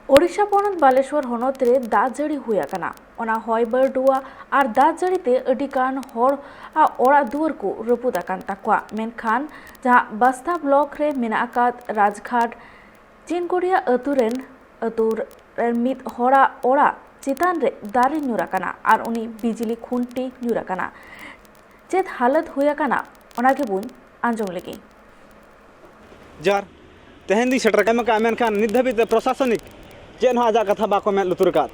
ओडिशा पौनत बालेश्वर होनत रे दाग जाड़ी हुआ कना ओना हॉय बरडुआ और दाग जाड़ी ते अडिकान होर ओड़ा दुआर को रपुद आकान ताकुआ मेनखान जहां बस्ता ब्लॉक रे मेना आकाद राजघाट चिनकोड़िया अतुर मिद होड़ा ओड़ा चितान रे दारे ᱧᱩᱨ आकाना और उनी बिजली खुंटी ᱧᱩᱨ आकाना चेत हालत हुआ कना ओना के बुन आंजम लगी जार तेहन दी सेटर का मेनखान नित धाबी प्रशासनिक चेन हो आजा कथा बाको में लुतुर का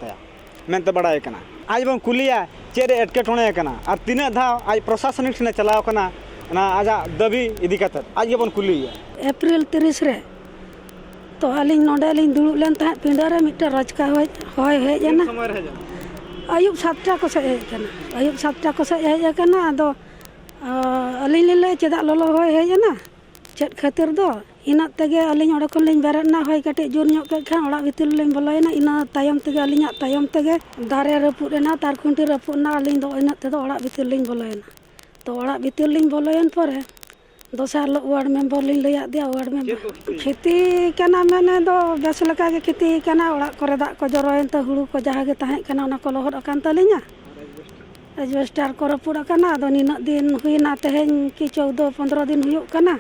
मेनते बड़ाय कना आज बन कुलिया चेरे एटकेटोणे कना और तीना धाव आज प्रशासनिक ठने चलाव कना ना आजा दबी इदी कत आज बन कुलिया अप्रैल 30 रे तो अलिंग नोडे लिंग दुड़ुब लेन ता पिंडा रे मिटा रजका होय हेजना समय रह जा आयुब 7टा को से हेजना आयुब 7टा को से हेजना आदो अलिंग ले चेदा लोलो होय हेजना चेद खातिर दो इना तेगे अलिंग ओडे खन लिंग बेरना होय कटे जोर ᱧᱚᱜ के खान ओड़ा भितर लिंग बोलायना इना तायम तेगे अलिंग तायम तेगे दारे रपुदना तार खुंटी रपुदना अलिंग दो इना तेदो ओड़ा भितर लिंग बोलायना तो ओड़ा भितर लिंग बोलायन परे दोसार वार्ड मेंबर लिंग लैया दिया वार्ड मेंबर खेती कना मेने दो बेस लका के खेती कना ओड़ा करे दा को जरोयन त हुड़ू को जहागे ताहे कना ओना को लोहद अकान तलिङा एजबेस्टार को रपुद अकाना दो निना दिन हुइना तेहेन की 14-15 दिन हुयुक कना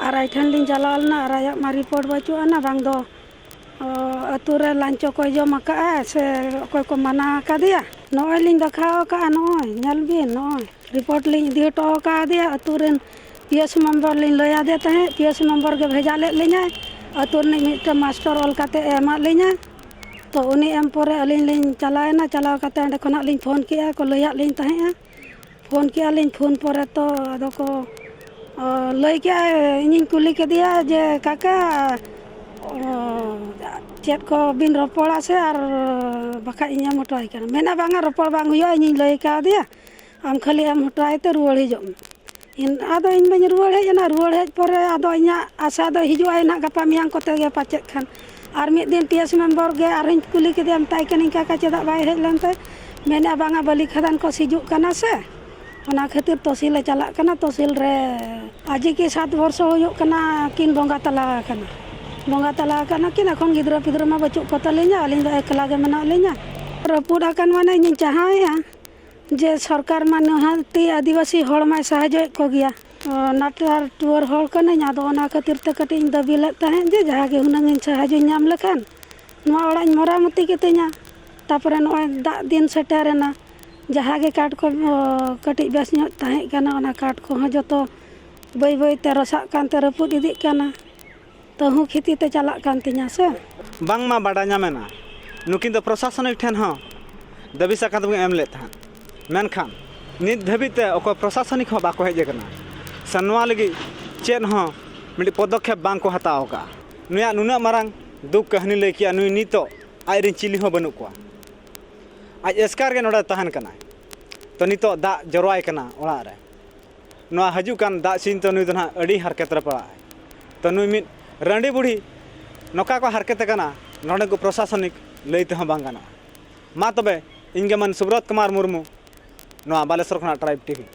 और आइठन लिंग चलावलना और आया मा रिपोर्ट बचुआना बांग दो अतु रे लांचो को जम का से कोई को मना का दिया नय लिंग देखाव का नय ñal बिन नय रिपोर्ट लिंग इदी हटो का दिया अतु रेन पीएस मेंबर लिंग लया दे तहे पीएस मेंबर के भेजा ले लिङा अतु ने मिट मास्टर ऑल काते एमा लिङा तो उनी एम परे अलिंग लिंग चलायना चलाव काते अंडे खना लिंग फोन किया को लया लिंग तहे फोन किया लिंग फोन परे तो आदो को लई के इन कुली के दिया जे काका चेत को बिन रपोड़ा से और बखा इन हटाई कर मेना बांगा रपोड़ बांग हुआ इन लई का दिया आम खाली आम हटाई ते रुआड़ हिजो इन आदो इन बन रुआड़ हेजना रुआड़ हेज परे आदो इना आशा दो हिजुआ इना गपा मियां कोते गे पाचेत खान और मिद दिन पीएस मेंबर गे और इन कुली के दिया ताई कनी काका चेदा बाय हेज लेनते मेना बांगा बलि खदान को सिजुक कना से ओना खातिर तहसील चला कना तहसील रे आज की 7 वर्ष हुयुक कना किन बोंगा तला कना किन एखन गिद्रा पिद्रा मा बचुक को तलिङा अलिंग एकला गे मेना लिङा रपुद आकान माने इन चाहाया जे सरकार माने हाती आदिवासी हड़ मा सहायजय को गया नाटार टूर हड़ कना आदो ओना खातिर ते कटिंग दबी ले तहे जे जहागे हुनंग सहायजय नाम लेखान नोआ ओड़ा मरामती केतेኛ तापरे नोय दा दिन सेटेरना जहागे काट को कटी बेस तहे काट को जो बई बई ते रसा कानते रपुद इदी काना तो हूँ खेती ते चला कानतिया से बांग मा बाडा नामेना नुकिन तो प्रशासनिक ठेन हो दबी साकात बे एम ले था मेनखान नित धाबी ते ओको प्रशासनिक हो बाको हेज कना सनवा लगी चेन हो मिडी पदक्षेप बांग को हताव का नुया नुना मारांग दुख कहानी ले किया नुई नितो आइरिन चिली हो बनु को आज एस्कार के नोडा तहन कना तो नितो दा जरवाय कना ओड़ा रे नोआ हजू कान दा सिन तो नुई दना अड़ी हरकत रे पड़ा तो नुई मिद रंडी बुढ़ी नोका को हरकत कना नोडे को प्रशासनिक लईते हो बांगाना मा तबे इनगे मन सुब्रत कुमार मुर्मू नोआ बालेश्वर खना ट्राइब टीवी।